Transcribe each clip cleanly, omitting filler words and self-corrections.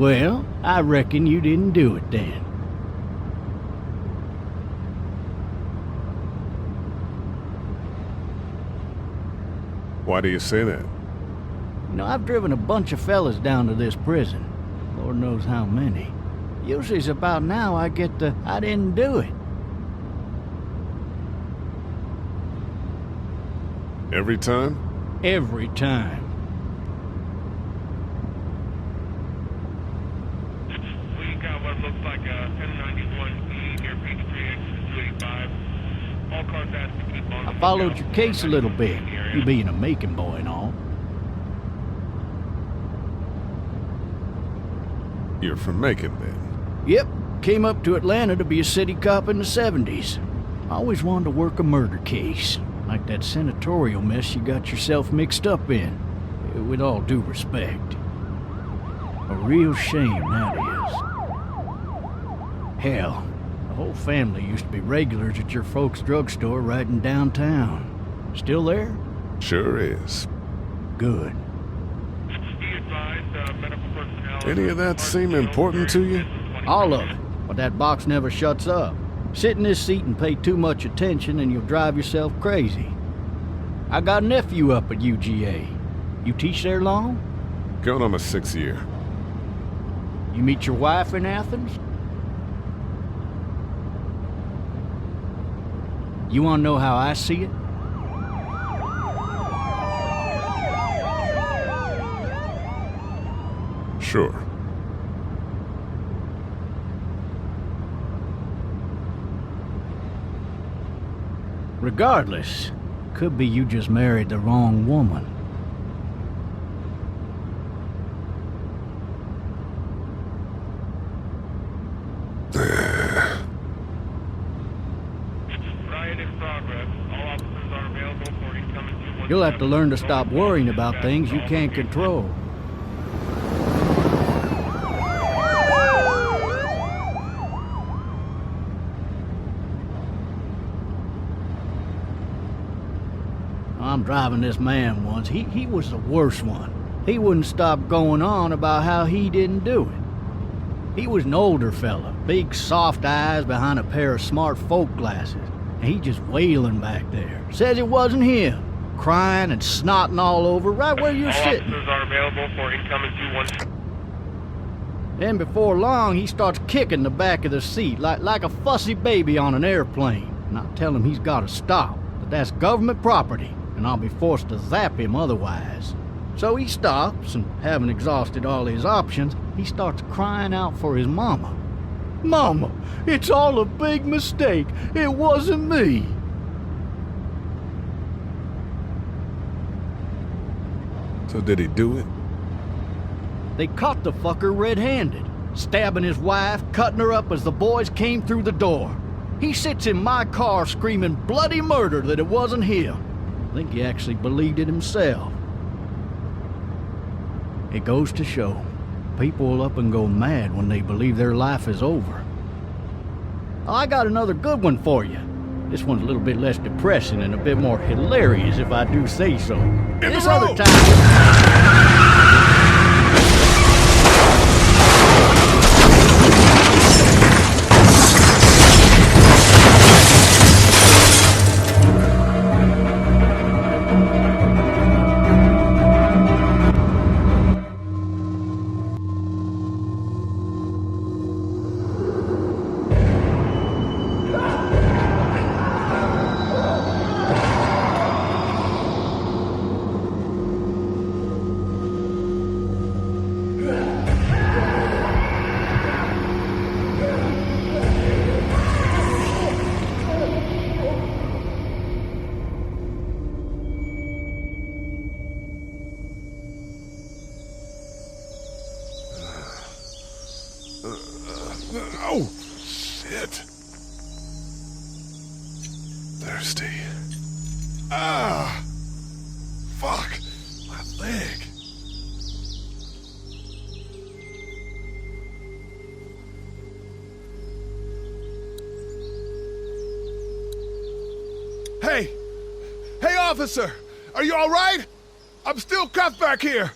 Well, I reckon you didn't do it then. Why do you say that? You know, I've driven a bunch of fellas down to this prison. Lord knows how many. Usually it's about now I get the, I didn't do it. Every time? Every time. We got what looks like a 1091E near Peachtree exit 285. All cars asked to keep on. I followed your case a little bit, you being a Macon boy and all. You're from Macon, then? Yep, came up to Atlanta to be a city cop in the 70s. I always wanted to work a murder case, like that senatorial mess you got yourself mixed up in. With all due respect. A real shame, that is. Hell, the whole family used to be regulars at your folks' drugstore right in downtown. Still there? Sure is. Good. Be advised, medical personnel. Any of that seem important to you? All of it, but that box never shuts up. Sit in this seat and pay too much attention and you'll drive yourself crazy. I got a nephew up at UGA. You teach there long? Going on my 6th year. You meet your wife in Athens? You want to know how I see it? Sure. Regardless, could be you just married the wrong woman. Riot in progress. All officers are available for incoming 217. You'll have to learn to stop worrying about things you can't control. I'm driving this man once. He was the worst one. He wouldn't stop going on about how he didn't do it. He was an older fella, big soft eyes behind a pair of smart folk glasses. And he just wailing back there. Says it wasn't him. Crying and snotting all over right where you're All sitting. officers are available for incoming 217. Then before long, he starts kicking the back of the seat like a fussy baby on an airplane. And I tell him he's got to stop, that that's government property, and I'll be forced to zap him otherwise. So he stops, and having exhausted all his options, he starts crying out for his mama. Mama, it's all a big mistake. It wasn't me. So did he do it? They caught the fucker red-handed, stabbing his wife, cutting her up as the boys came through the door. He sits in my car screaming bloody murder that it wasn't him. I think he actually believed it himself. It goes to show, people will up and go mad when they believe their life is over. Oh, I got another good one for you. This one's a little bit less depressing and a bit more hilarious, if I do say so. This other time... Oh, shit. Thirsty. Ah! Fuck! My leg. Hey! Hey, officer! Are you all right? I'm still cuffed back here!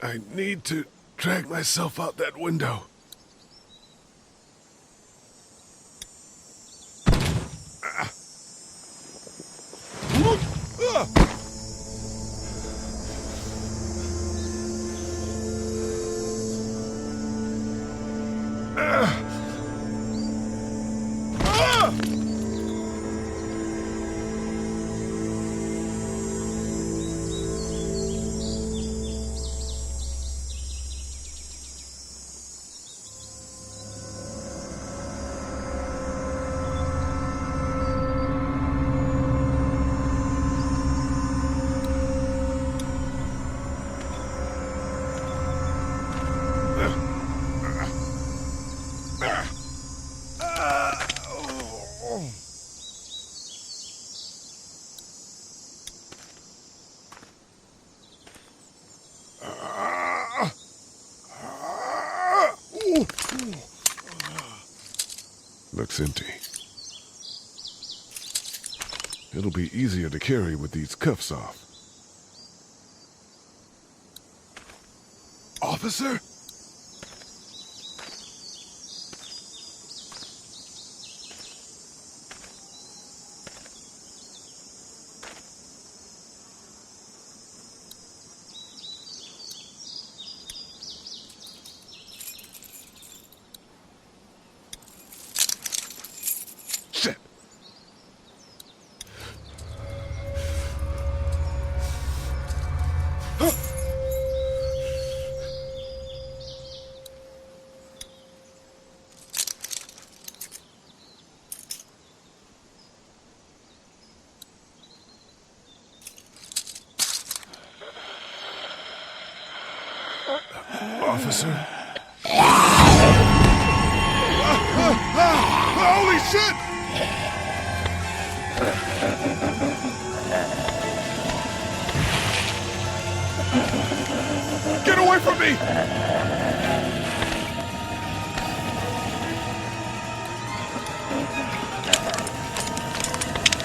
I need to drag myself out that window. Looks empty. It'll be easier to carry with these cuffs off. Officer? Shit. Officer? Holy shit! Get away from me!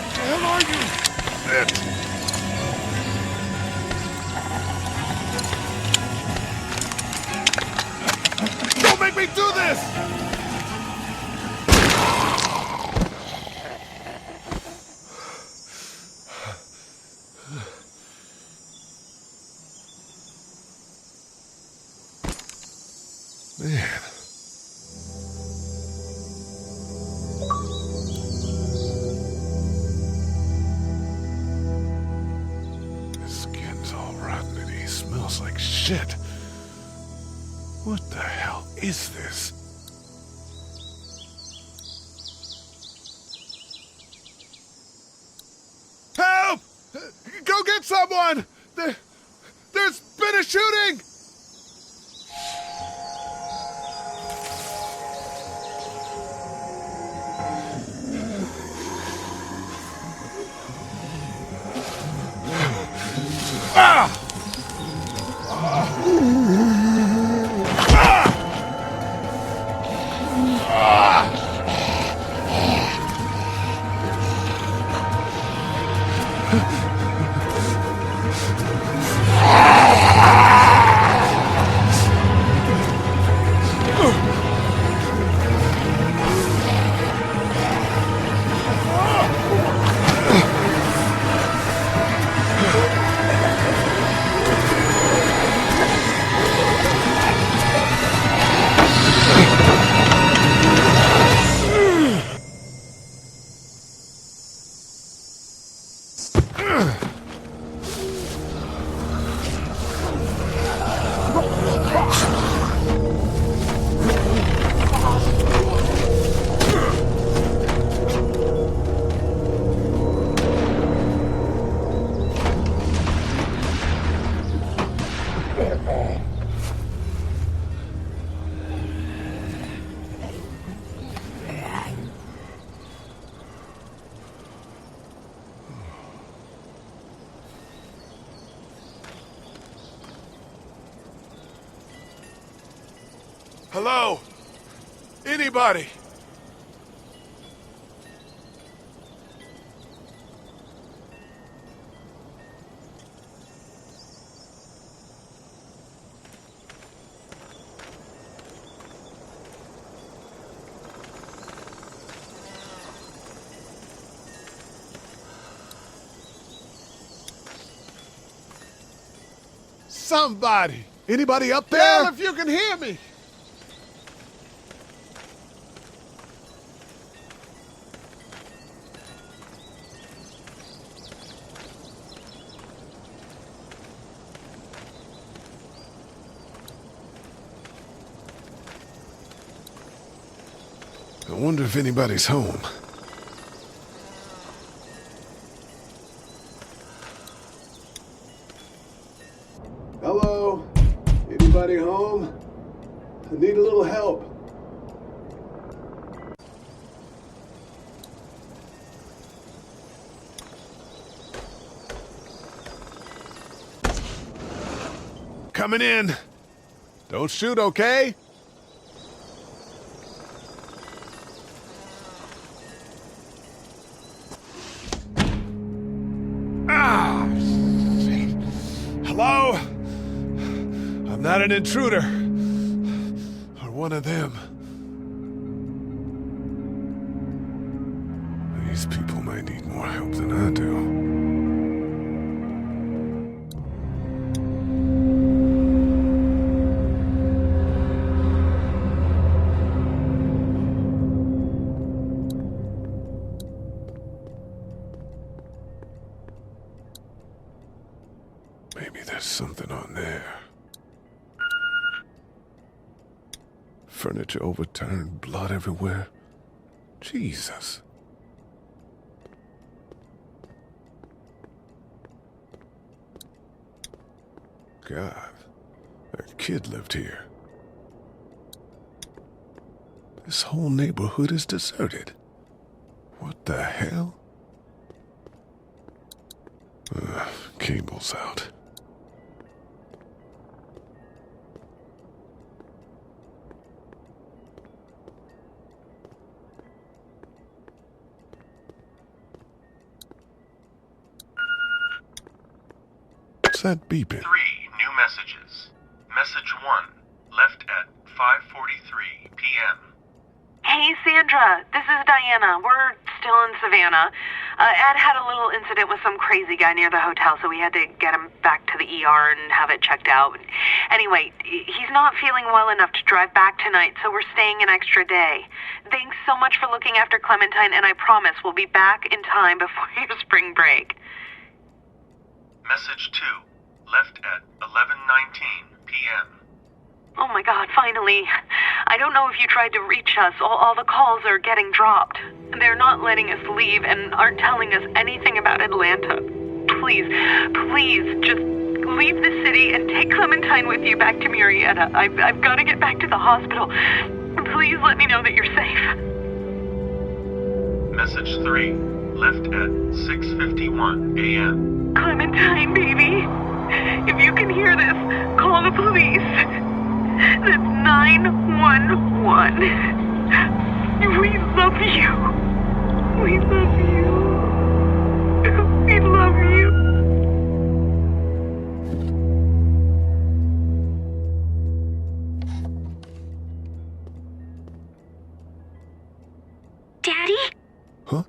Where the hell are you? Shit! Don't make me do this! Man. His skin's all rotten and he smells like shit. What the hell is this? Help! Go get someone! There's been a shooting! Hello? Anybody? somebody! Anybody up there? Yell if you can hear me! I wonder if anybody's home. Hello? Anybody home? I need a little help. Coming in. Don't shoot, okay? Ah! Shit. Hello? I'm not an intruder. Or one of them. These people might need more help than I do. Maybe there's something on there. Furniture overturned, blood everywhere. Jesus. God, that kid lived here. This whole neighborhood is deserted. What the hell? Cable's out. What's that beeping? 3 new messages. Message 1, left at 5:43 p.m. Hey, Sandra. This is Diana. We're still in Savannah. Ed had a little incident with some crazy guy near the hotel, so we had to get him back to the ER and have it checked out. Anyway, he's not feeling well enough to drive back tonight, so we're staying an extra day. Thanks so much for looking after Clementine, and I promise we'll be back in time before your spring break. Message 2, left at 11:19 p.m. Oh my God, finally. I don't know if you tried to reach us. All the calls are getting dropped. They're not letting us leave and aren't telling us anything about Atlanta. Please, just leave the city and take Clementine with you back to Murrieta. I've got to get back to the hospital. Please let me know that you're safe. Message 3, left at 6:51 a.m. Clementine, baby. If you can hear this, call the police. That's 911. We love you. We love you. We love you. Daddy? Huh?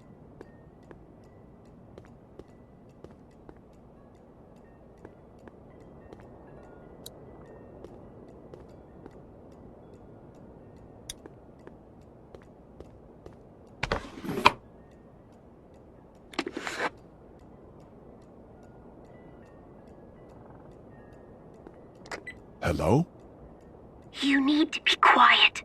Hello? You need to be quiet.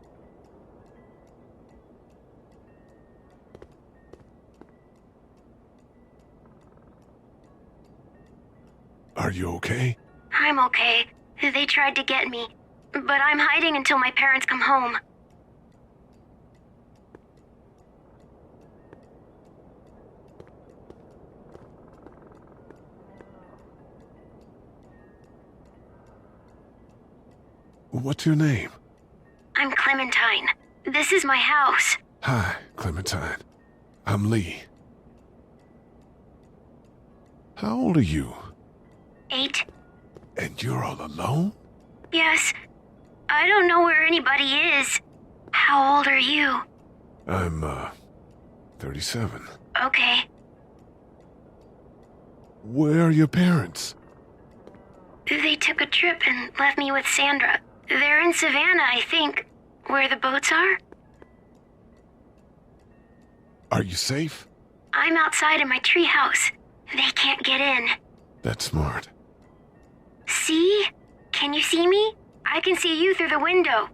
Are you okay? I'm okay. They tried to get me, but I'm hiding until my parents come home. What's your name? I'm Clementine. This is my house. Hi, Clementine. I'm Lee. How old are you? 8. And you're all alone? Yes. I don't know where anybody is. How old are you? I'm, 37. Okay. Where are your parents? They took a trip and left me with Sandra. They're in Savannah, I think. Where the boats are? Are you safe? I'm outside in my treehouse. They can't get in. That's smart. See? Can you see me? I can see you through the window.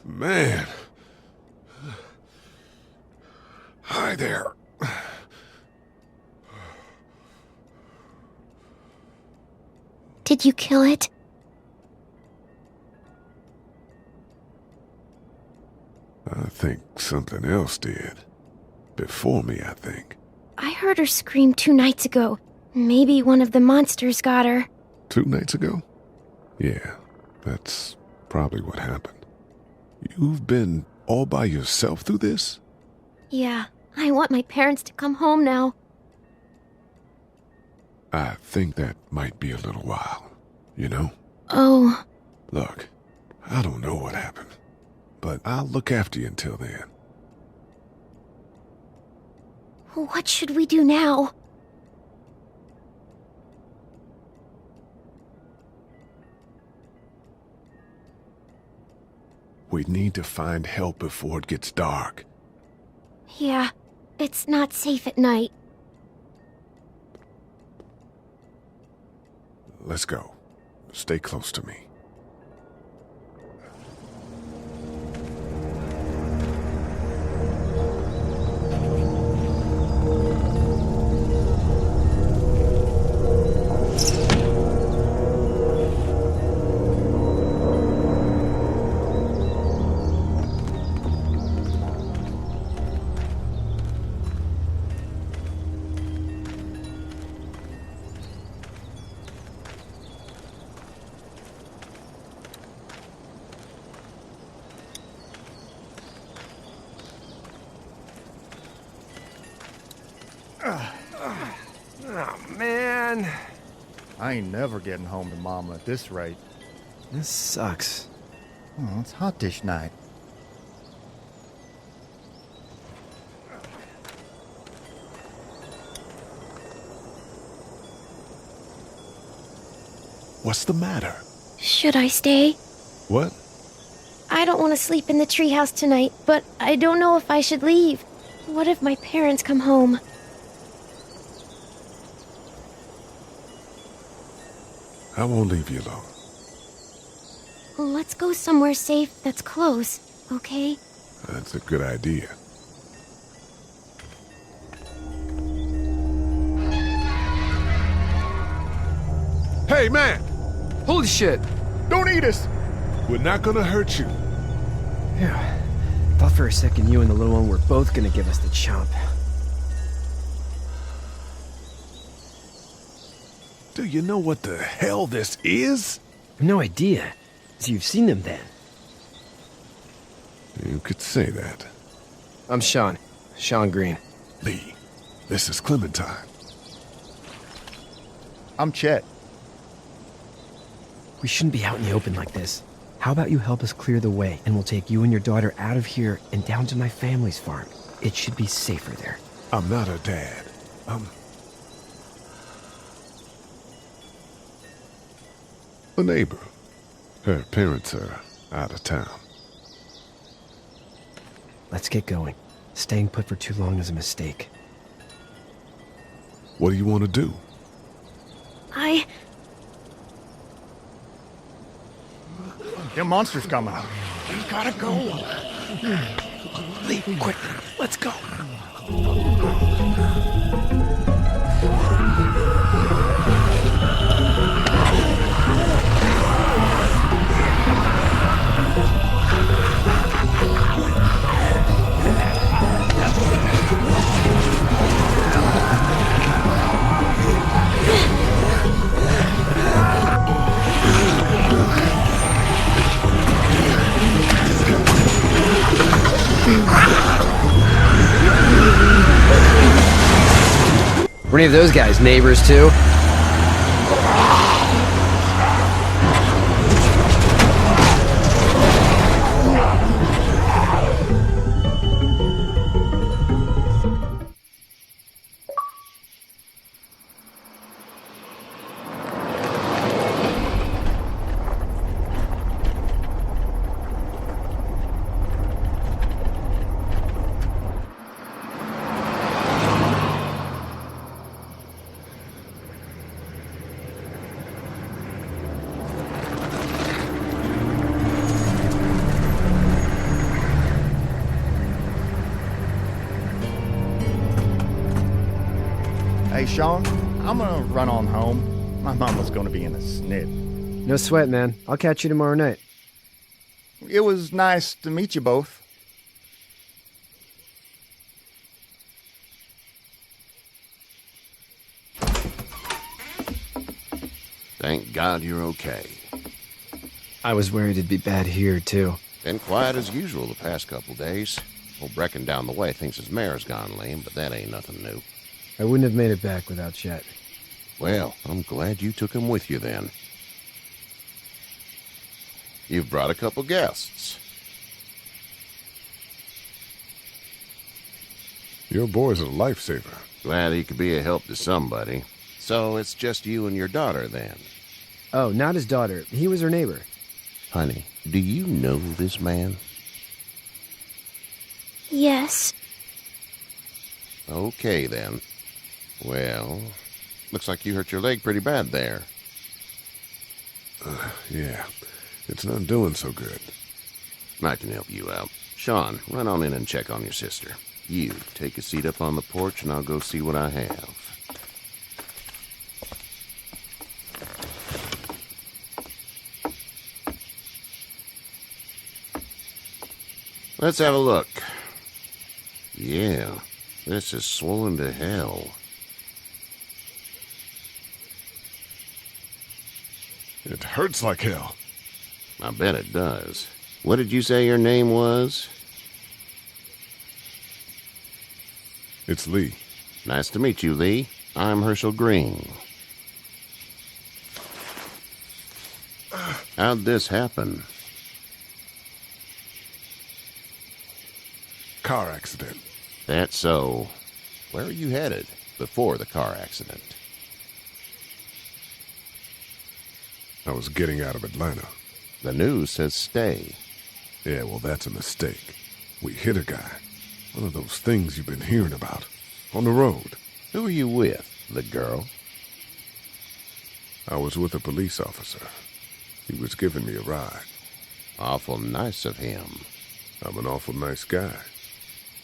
Man. Hi there. Did you kill it? I think something else did. Before me, I think. I heard her scream 2 nights ago. Maybe one of the monsters got her. 2 nights ago? Yeah, that's probably what happened. You've been all by yourself through this? Yeah, I want my parents to come home now. I think that might be a little while, you know? Oh. Look, I don't know what happened, but I'll look after you until then. What should we do now? We need to find help before it gets dark. Yeah, it's not safe at night. Let's go. Stay close to me. Oh, man. I ain't never getting home to Mama at this rate. This sucks. Oh, it's hot dish night. What's the matter? Should I stay? What? I don't want to sleep in the treehouse tonight, but I don't know if I should leave. What if my parents come home? I won't leave you alone. Let's go somewhere safe that's close, okay? That's a good idea. Hey, man! Holy shit! Don't eat us! We're not gonna hurt you. Yeah. Thought for a second you and the little one were both gonna give us the chomp. Do you know what the hell this is? No idea. So you've seen them then? You could say that. I'm Sean. Sean Green. Lee, this is Clementine. I'm Chet. We shouldn't be out in the open like this. How about you help us clear the way, and we'll take you and your daughter out of here and down to my family's farm. It should be safer there. I'm not her dad. I'm a neighbor. Her parents are out of town. Let's get going. Staying put for too long is a mistake. What do you want to do? Them monsters coming. We gotta go. Lee, quick, let's go. Were any of those guys neighbors too? Hey, Sean, I'm gonna run on home. My mama's gonna be in a snit. No sweat, man. I'll catch you tomorrow night. It was nice to meet you both. Thank God you're okay. I was worried it'd be bad here, too. Been quiet as usual the past couple days. Old Brecken down the way thinks his mare's gone lame, but that ain't nothing new. I wouldn't have made it back without Chet. Well, I'm glad you took him with you then. You've brought a couple guests. Your boy's a lifesaver. Glad he could be a help to somebody. So it's just you and your daughter then? Oh, not his daughter. He was her neighbor. Honey, do you know this man? Yes. Okay then. Well, looks like you hurt your leg pretty bad there. Yeah, it's not doing so good. I can help you out. Sean, run on in and check on your sister. You, take a seat up on the porch and I'll go see what I have. Let's have a look. Yeah, this is swollen to hell. It hurts like hell. I bet it does. What did you say your name was? It's Lee. Nice to meet you, Lee. I'm Herschel Green. How'd this happen? Car accident. That's so. Where are you headed before the car accident? I was getting out of Atlanta. The news says stay. Yeah, well, that's a mistake. We hit a guy. One of those things you've been hearing about. On the road. Who are you with? The girl? I was with a police officer. He was giving me a ride. Awful nice of him. I'm an awful nice guy.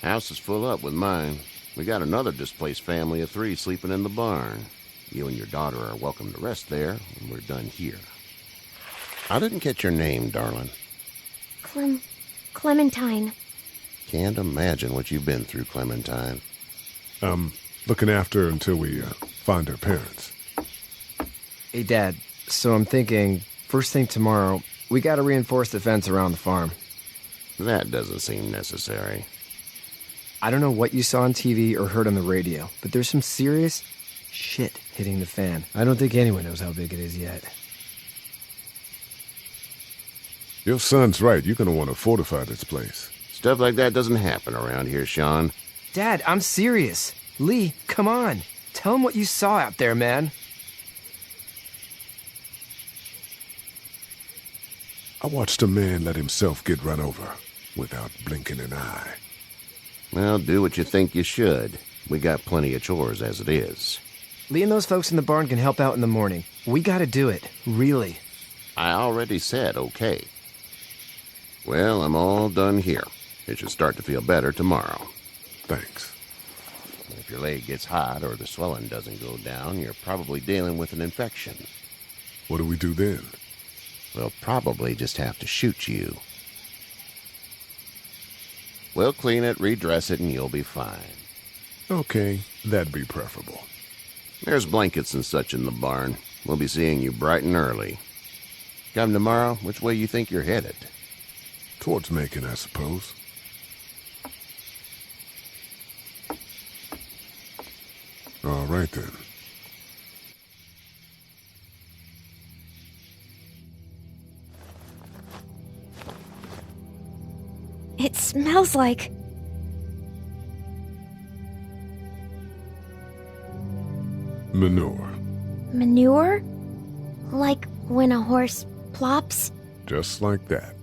House is full up with mine. We got another displaced family of 3 sleeping in the barn. You and your daughter are welcome to rest there when we're done here. I didn't catch your name, darling. Clementine. Can't imagine what you've been through, Clementine. Looking after her until we find her parents. Hey, Dad, so I'm thinking, first thing tomorrow, we gotta reinforce the fence around the farm. That doesn't seem necessary. I don't know what you saw on TV or heard on the radio, but there's some serious shit hitting the fan. I don't think anyone knows how big it is yet. Your son's right. You're gonna want to fortify this place. Stuff like that doesn't happen around here, Sean. Dad, I'm serious. Lee, come on. Tell him what you saw out there, man. I watched a man let himself get run over without blinking an eye. Well, do what you think you should. We got plenty of chores as it is. Lee and those folks in the barn can help out in the morning. We gotta do it, really. I already said okay. Well, I'm all done here. It should start to feel better tomorrow. Thanks. If your leg gets hot or the swelling doesn't go down, you're probably dealing with an infection. What do we do then? We'll probably just have to shoot you. We'll clean it, redress it, and you'll be fine. Okay, that'd be preferable. There's blankets and such in the barn. We'll be seeing you bright and early. Come tomorrow, which way you think you're headed? Towards Macon, I suppose. All right, then. It smells like... Manure. manure? Like when a horse plops? Just like that.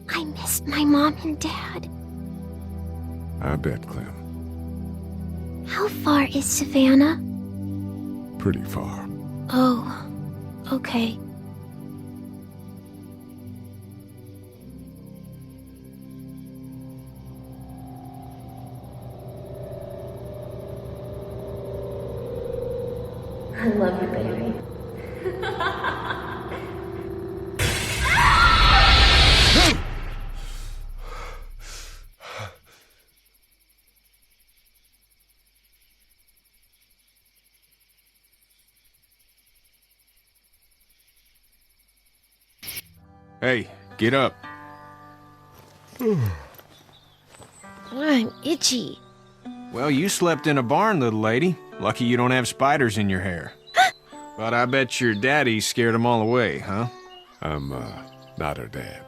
I miss my mom and dad. I bet, Clem. How far is Savannah? Pretty far. Oh, okay. I love you, baby. Hey, get up. I'm itchy. Well, you slept in a barn, little lady. Lucky you don't have spiders in your hair. But I bet your daddy scared them all away, huh? I'm, not her dad.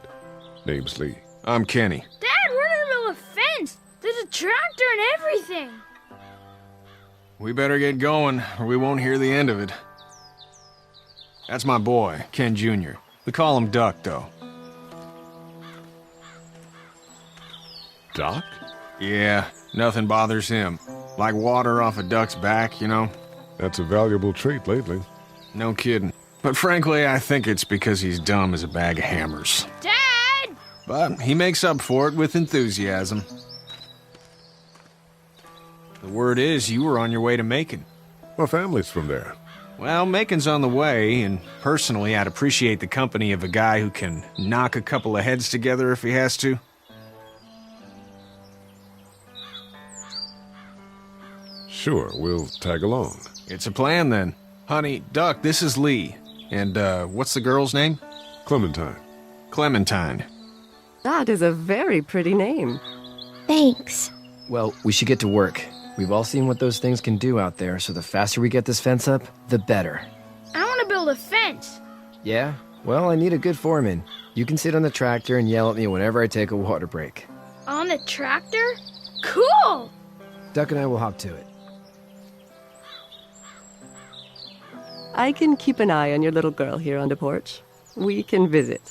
Name's Lee. I'm Kenny. Dad, we're in the middle of a fence. There's a tractor and everything. We better get going, or we won't hear the end of it. That's my boy, Ken Jr. We call him Duck, though. Doc? Yeah, nothing bothers him. Like water off a duck's back, you know? That's a valuable trait lately. No kidding. But frankly, I think it's because he's dumb as a bag of hammers. Dad! But he makes up for it with enthusiasm. The word is you were on your way to Macon. My family's from there. Well, Macon's on the way, and personally, I'd appreciate the company of a guy who can knock a couple of heads together if he has to. Sure, we'll tag along. It's a plan, then. Honey, Duck, this is Lee. And, what's the girl's name? Clementine. Clementine. That is a very pretty name. Thanks. Well, we should get to work. We've all seen what those things can do out there, so the faster we get this fence up, the better. I want to build a fence. Yeah? Well, I need a good foreman. You can sit on the tractor and yell at me whenever I take a water break. On the tractor? Cool! Duck and I will hop to it. I can keep an eye on your little girl here on the porch. We can visit.